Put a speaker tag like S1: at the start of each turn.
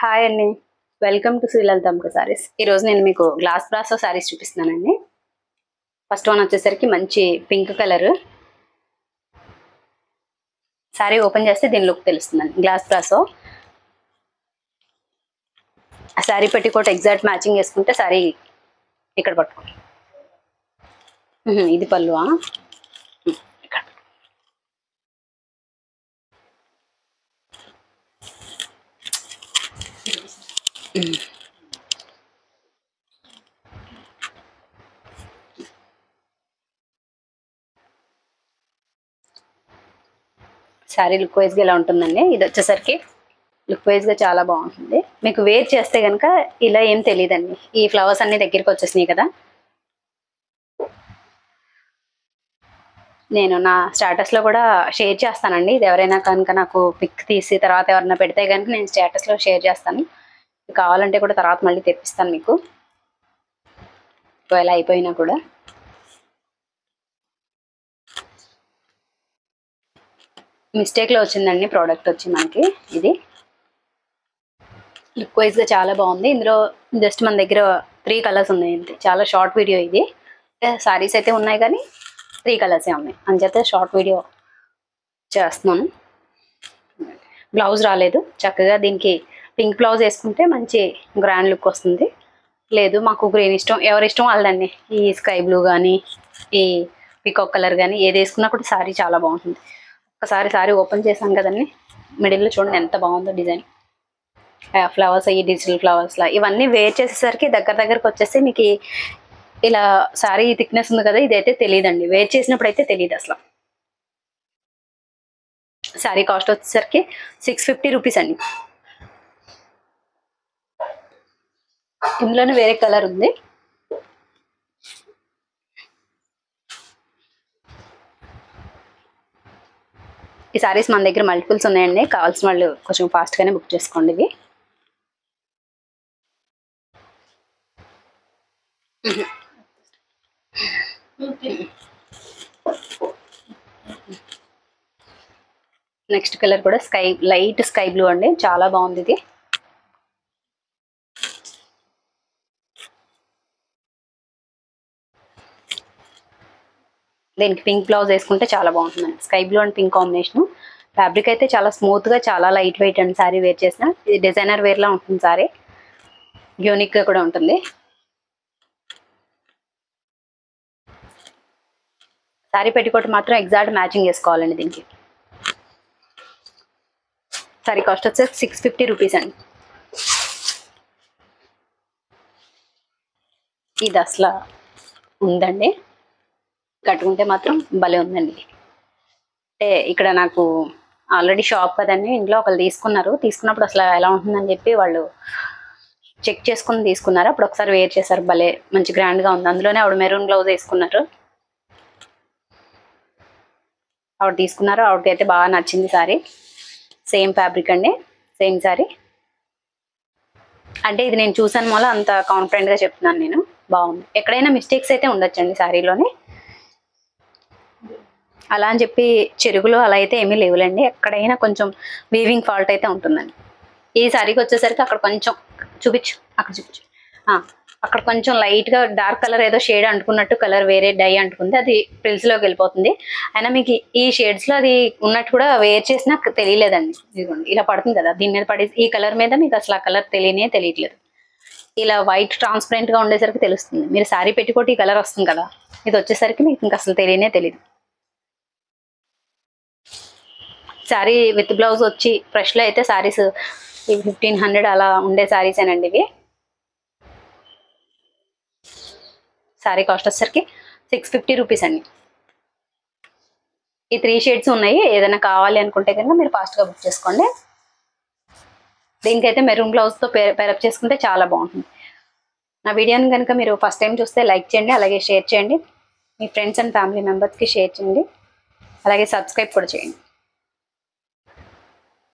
S1: Hi అండి, welcome to Sri Lalithambika saris. ఈరోజు నేను మీకు గ్లాస్ బ్రాసో సారీస్ చూపిస్తున్నానండి. ఫస్ట్ వన్ వచ్చేసరికి మంచి పింక్ కలర్ సారీ. ఓపెన్ చేస్తే దీని లుక్ తెలుస్తుందండి. గ్లాస్ బ్రాసో ఆ సారీ పెట్టికోట్ ఎగ్జాక్ట్ మ్యాచింగ్ వేసుకుంటే సారీ ఇక్కడ పట్టుకో. ఇది పళ్ళు. సారీ లుక్ వైజ్గా ఇలా ఉంటుందండి. ఇది వచ్చేసరికి లుక్ వైజ్గా చాలా బాగుంటుంది. మీకు వేర్ చేస్తే కనుక ఇలా ఏం తెలియదండి. ఈ ఫ్లవర్స్ అన్ని దగ్గరికి వచ్చేసినాయి కదా. నేను నా స్టేటస్లో కూడా షేర్ చేస్తానండి. ఇది ఎవరైనా కనుక నాకు పిక్ తీసి తర్వాత ఎవరైనా పెడితే కనుక నేను స్టేటస్లో షేర్ చేస్తాను. కావాలంటే కూడా తర్వాత మళ్ళీ తెప్పిస్తాను మీకు, ఒకవేళ అయిపోయినా కూడా. మిస్టేక్లో వచ్చిందండి ప్రోడక్ట్ వచ్చి మనకి. ఇది లుక్ వైజ్గా చాలా బాగుంది. ఇందులో జస్ట్ మన దగ్గర 3 కలర్స్ ఉన్నాయి. చాలా షార్ట్ వీడియో ఇది. సారీస్ అయితే ఉన్నాయి కానీ 3 కలర్సే ఉన్నాయి. అంచేత షార్ట్ వీడియో చేస్తున్నాను. బ్లౌజ్ రాలేదు. చక్కగా దీనికి పింక్ బ్లౌజ్ వేసుకుంటే మంచి గ్రాండ్ లుక్ వస్తుంది. లేదు మాకు గ్రీన్ ఇష్టం, ఎవరి ఇష్టం వాళ్ళదండి. ఈ స్కై బ్లూ కానీ ఈ పికాక్ కలర్ కానీ ఏది వేసుకున్నా కూడా సారీ చాలా బాగుంటుంది. ఒకసారి సారీ ఓపెన్ చేశాను కదండి, మిడిల్లో చూడండి ఎంత బాగుందో డిజైన్. ఫ్లవర్స్ అయ్యి డిజిటల్ ఫ్లవర్స్లా ఇవన్నీ వేర్ చేసేసరికి దగ్గరకు వచ్చేసి మీకు ఇలా సారీ థిక్నెస్ ఉంది కదా, ఇదైతే తెలియదండి. వేర్ చేసినప్పుడు అయితే తెలియదు అసలు. సారీ కాస్ట్ వచ్చేసరికి 650 రూపీస్ అండి. ఇందులోనే వేరే కలర్ ఉంది. ఈ సారీస్ మన దగ్గర మల్టిపుల్స్ ఉన్నాయండి. కావాల్సిన వాళ్ళు కొంచెం ఫాస్ట్గానే బుక్ చేసుకోండి. ఇవి నెక్స్ట్ కలర్ కూడా లైట్ స్కై బ్లూ అండి. చాలా బాగుంది ఇది. దీనికి పింక్ బ్లౌజ్ వేసుకుంటే చాలా బాగుంటుందండి. Sky blue and pink combination. Fabric అయితే చాలా స్మూత్గా, చాలా లైట్ వెయిట్ అండి. సారీ వేర్ చేసిన ఇది డిజైనర్ వేర్లా ఉంటుంది. సారీ యూనిక్గా కూడా ఉంటుంది. సారీ పెట్టికోట్ మాత్రం ఎగ్జాక్ట్ మ్యాచింగ్ వేసుకోవాలండి దీనికి. సారీ కాస్ట్ వచ్చేసి 650 రూపీస్ అండి. ఇది అసలు ఉందండి, కట్టుకుంటే మాత్రం భలే ఉందండి. అంటే ఇక్కడ నాకు ఆల్రెడీ షాప్ కదండి, ఇంట్లో ఒకళ్ళు తీసుకున్నప్పుడు అసలు ఎలా ఉంటుందని చెప్పి వాళ్ళు చెక్ చేసుకుని తీసుకున్నారు. అప్పుడు ఒకసారి వేర్ చేశారు, భలే మంచి గ్రాండ్గా ఉంది. అందులోనే ఆవిడ మెరూన్ బ్లౌజ్ వేసుకున్నారు. ఆవిడ తీసుకున్నారు, ఆవిడకి అయితే బాగా నచ్చింది సారీ. సేమ్ ఫ్యాబ్రిక్ అండి, సేమ్ సారీ. అంటే ఇది నేను చూసాను మూల అంత కాన్ఫిడెంట్గా చెప్తున్నాను నేను. బాగుంది. ఎక్కడైనా మిస్టేక్స్ అయితే ఉండొచ్చండి సారీలోనే, అలా అని చెప్పి చెరుగులు అలా అయితే ఏమీ లేవులేండి. ఎక్కడైనా కొంచెం వీవింగ్ ఫాల్ట్ అయితే ఉంటుందండి. ఈ సారీకి వచ్చేసరికి అక్కడ కొంచెం చూపించు, అక్కడ కొంచెం లైట్గా డార్క్ కలర్ ఏదో షేడ్ అంటుకున్నట్టు, కలర్ వేరే డై అంటుకుంది, అది ప్రిల్స్లోకి వెళ్ళిపోతుంది. అయినా మీకు ఈ షేడ్స్లో అది ఉన్నట్టు కూడా వేర్ చేసినా తెలియలేదండి. ఇదిగోండి ఇలా పడుతుంది కదా, దీని మీద పడి ఈ కలర్ మీద మీకు అసలు ఆ కలర్ తెలియట్లేదు. ఇలా వైట్ ట్రాన్స్పరెంట్గా ఉండేసరికి తెలుస్తుంది. మీరు సారీ పెట్టుకోటి ఈ కలర్ వస్తుంది కదా, ఇది వచ్చేసరికి మీకు ఇంకా అసలు తెలియదు. సారీ విత్ బ్లౌజ్ వచ్చి ఫ్రెష్లో అయితే సారీస్ 1500 అలా ఉండే సారీసేనండి ఇవి. సారీ కాస్ట్ వచ్చేసరికి 650 రూపీస్ అండి. ఈ 3 షేడ్స్ ఉన్నాయి. ఏదైనా కావాలి అనుకుంటే కనుక మీరు ఫాస్ట్గా బుక్ చేసుకోండి. దీనికైతే మెరూన్ బ్లౌజ్తో పేరప్ చేసుకుంటే చాలా బాగుంటుంది. నా వీడియోని కనుక మీరు ఫస్ట్ టైం చూస్తే లైక్ చేయండి, అలాగే షేర్ చేయండి. మీ ఫ్రెండ్స్ అండ్ ఫ్యామిలీ మెంబర్స్కి షేర్ చేయండి, అలాగే సబ్స్క్రైబ్ కూడా చేయండి.